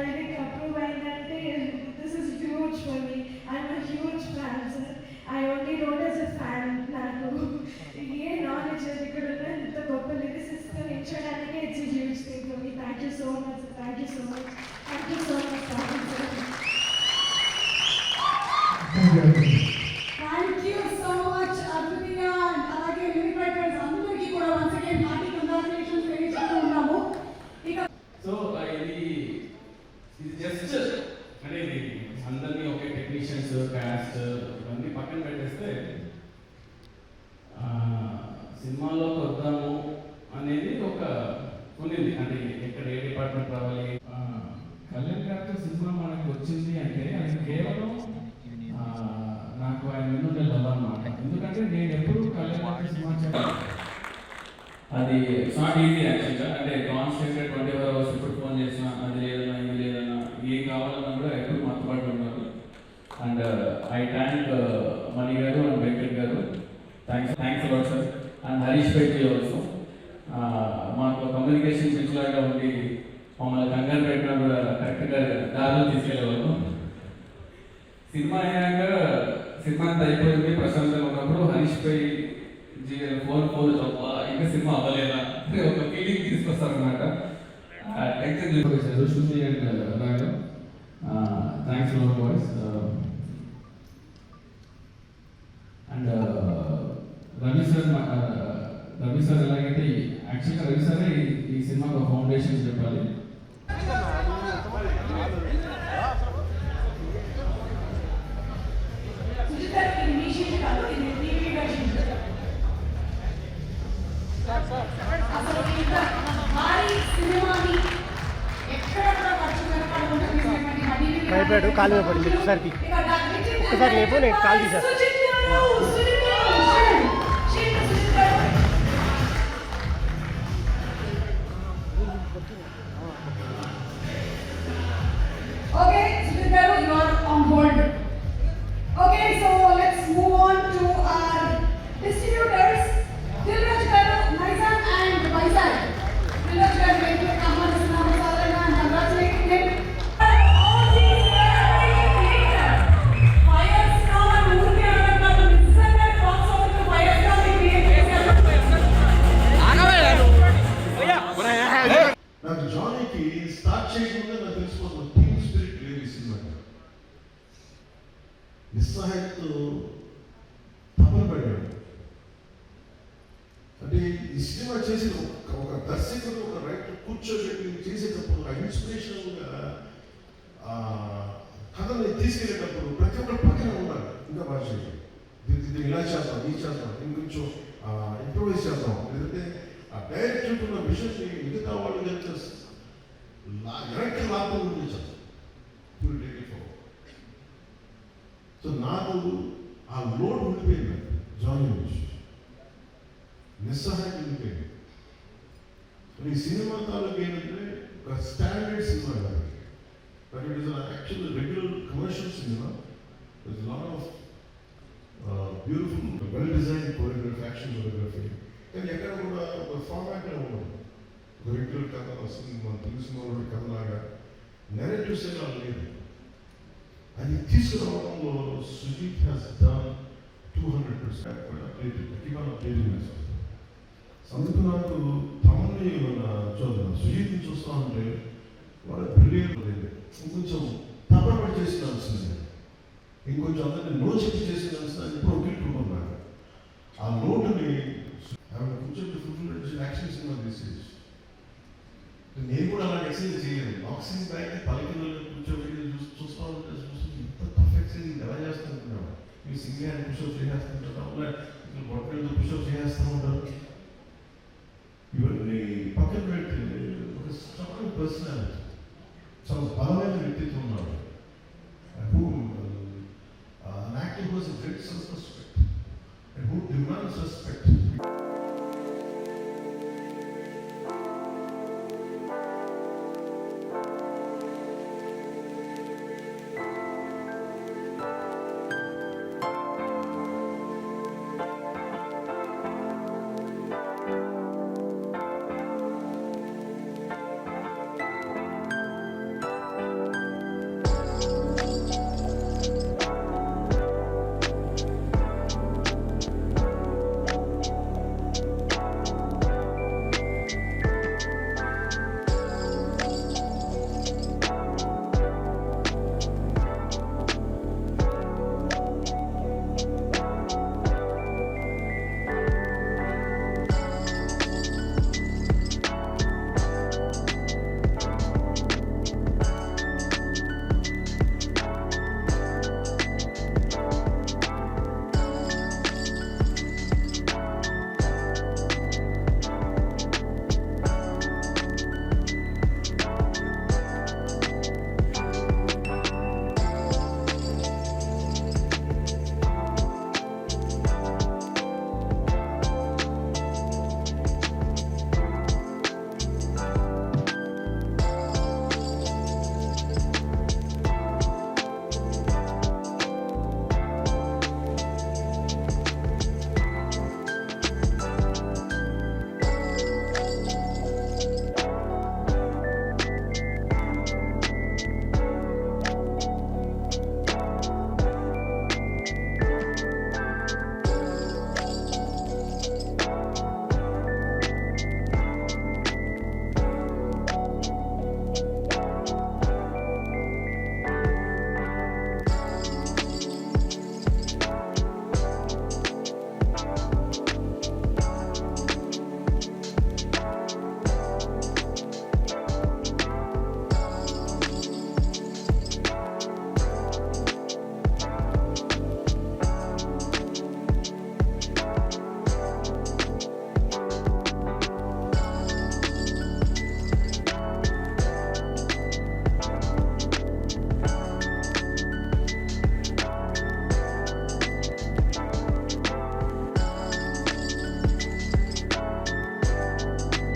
lyric approve అయిందంటే this is huge for me. I'm a huge fan, sir. I only wrote as a fan. నాకు ఏ knowledge ఇక్కడ ఉన్న ఇంత గొప్ప lyricist నిల్చోడానికి it's a huge thing for me. Thank you so much, sir. Thank you so much. Thank you so much, sir. Thank you so much, Aditya, and అలాగే lyric writers అందరికీ కూడా once again hearty congratulations తెలియజేస్తూ ఉన్నాము. So ఇది just అనేది అందరినీ ఒకే technicians caste ఇవన్నీ పక్కన పెట్టేస్తే సినిమాలోకి వద్దాము అనేది ఒక ఉన్నింది. అంటే ఎక్కడ ఏ డిపార్ట్మెంట్ రావాలి. కళ్యాణ్ గారితో సినిమా మనకు వచ్చింది అంటే అది కేవలం నాకు ఆయన మీద లవ్ అన్నమాట. ఎందుకంటే నేను ఎప్పుడు కళ్యాణ్ గారితో సినిమా చేయాలి అది నాట్ ఈజీ యాక్చువల్గా. అంటే కాన్స్టెంట్గా 24 hours ఎప్పుడు ఫోన్ చేసినా అది లేదన్నా ఇది లేదన్నా ఏం కావాలన్నా కూడా ఎప్పుడు మాతో పాటు ఉన్నారు. అండ్ ఐ థ్యాంక్ మణి గారు అండ్ వెంకట్ గారు. Thanks a lot sir. And Harish పెట్టి ఆల్సో మాకు కమ్యూనికేషన్ పిచ్చిలాగా ఉండి మమ్మల్ని కంగారు పెట్టినా కూడా కరెక్ట్గా దారిలో తీసుకెళ్ళేవాళ్ళు. సినిమా అయినాక సినిమా అంతా అయిపోయింది ప్రశాంతంగా ఉన్నప్పుడు హరీష్ పై ఫోన్ తప్ప ఇంకా సినిమా అవ్వలేదా ఒక ఫీలింగ్ తీసుకొస్తారనమాట. శృతి అండ్ రాగా thanks for voice. And Ravi sir ఎలాగైతే యాక్చువల్గా రవి సారే ఈ సినిమాకు ఫౌండేషన్ చెప్పాలి. భయపడు కాలు మీద పడింది ఒకసారికి ఒక్కసారి లేపు నేను కాల్ తీసాను. Okay, Sujit garu, you are on hold. Okay, so let's move on to our distributors. Dilraj garu, Nizam and Vizag. Dilraj garu, going to come on this number and congratulating him. All these Firestar movie another Nizam and box office Firestar నాకు జానీకి start చేయకుండా నాకు తెలిసిపోతుంది team spirit లేదు ఈ cinema. నిస్సహాయతతో తపన పడ్డాడు. అంటే ఈ సినిమా చేసిన ఒక దర్శకుడు ఒక రైటర్ కూర్చోబెట్టి చేసేటప్పుడు ఆ ఇన్స్పిరేషనల్గా కథని తీసుకెళ్ళేటప్పుడు ప్రతి ఒక్కరు పక్కన ఉండాలి. ఇంకా బాగా చేయాలి, దీన్ని ఇలా చేద్దాం ఈ చేద్దాం ఇంకొంచెం ఇంప్రూవైజ్ చేద్దాం. లేదంటే ఆ డైరెక్టర్ ఉన్న విషయాన్ని మిగతా వాళ్ళు వెనక్కి లాభం ఉండించాలి. సో నాకు ఆ లోడ్ ఉండిపోయింది. జానీ నుంచి నిస్సహాయం ఉండిపోయింది. ఈ సినిమా తాలూకు ఏంటంటే ఒక స్టాండర్డ్ సినిమా కాదు, but it is actual regular commercial cinema. There's a lot of beautiful, well-designed choreography, action choreography. కానీ ఎక్కడ కూడా ఒక ఫార్మాట్లో ఉండదు. ఒక రెగ్యులర్ కథ వస్తుంది, మనం తెలిసిన వాళ్ళ కథలాగా నెరేటివ్స్ ఎలా లేదు. అది తీసుకురావడంలో సుజిత్ హ్యాస్ డన్ 200%. అందుకు నాకు తమని చూద్దాం సుజిత్ని చూస్తా ఉంటే వాళ్ళ బ్రిలియంట్ లేదు. ఇంకొంచెం తప్పబడి చేసినాల్సిందే, ఇంకొంచెం అందరినీ నో చెప్పి చేసినాల్సిందే. ఇప్పుడు ఒకేట్టుకున్నాను ఆ లోటుని కూర్చొని ఫుల్ యాక్షన్ సినిమా తీసేసి నేను కూడా అలా ఎక్సైజ్ చేయలేదు. బాక్సింగ్ బ్యాగ్ పలికిలో కూర్చోబెట్టి చూస్తూ ఉంటే ఇంత టఫ్ ఎక్సైజ్ ఎలా చేస్తుంటున్నాడు. మీరు సింగిల్ హ్యాండ్ పుషప్ చేసేస్తుంటారు, బొట్టలు పుషప్ చేస్తూ ఉంటారు. ఇవన్నీ పక్కన పెడితే ఒక స్ట్రాంగ్ పర్సనాలిటీ, చాలా బలమైన వ్యక్తిత్వం ఉన్నాడు. An actor who has a great self-respect and who demands respect.